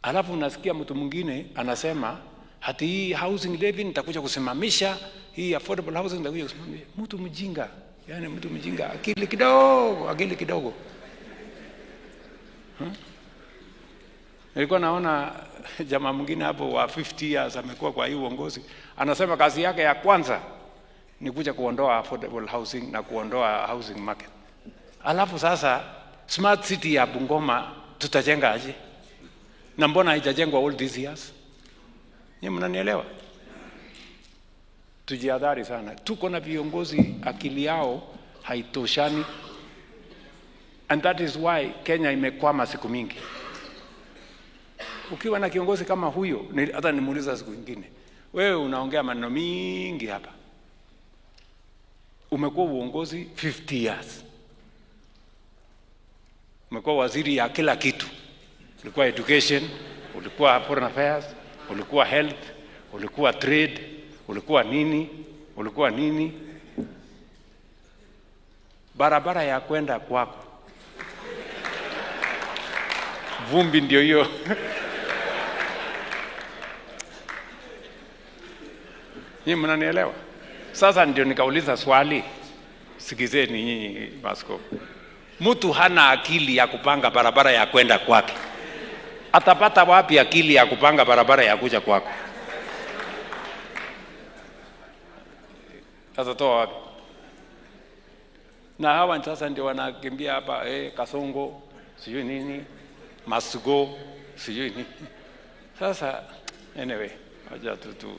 Alafu unasikia mtu mwingine anasema hati hii housing levy nitakuja kusimamisha, hii affordable housing nitakuja kusimamisha. Mtu mjinga, yani mtu mjinga, akili kidogo. Nilikuwa naona jamaa mwingine hapo wa 50 years amekuwa kwa hii uongozi, anasema kazi yake ya kwanza ni kuja kuondoa affordable housing na kuondoa housing market. Alafu sasa smart city ya Bungoma tutajenga aje? Na mbona haijajengwa all these years? Nyinyi mnanielewa? Tujihadhari sana. Tuko na viongozi akili yao haitoshani. And that is why Kenya imekwama siku mingi. Ukiwa na kiongozi kama huyo, hata nimuuliza siku nyingine, wewe unaongea maneno mingi hapa. Umekuwa uongozi 50 years. Umekuwa waziri ya kila kitu. Ulikuwa education, ulikuwa foreign affairs, ulikuwa health, ulikuwa trade, ulikuwa nini. Barabara ya kwenda kwako, vumbi ndio hiyo. Nyinyi mnanielewa? Sasa ndio nikauliza swali, sikizeni nyinyi maaskofu. Mtu hana akili ya kupanga barabara ya kwenda kwake, atapata wapi akili ya kupanga barabara ya kuja kwako? Atatoa wapi? Na hawa sasa ndio wanakimbia hapa, Kasongo sijui nini, Masugo sijui nini. Sasa anyway, acha tu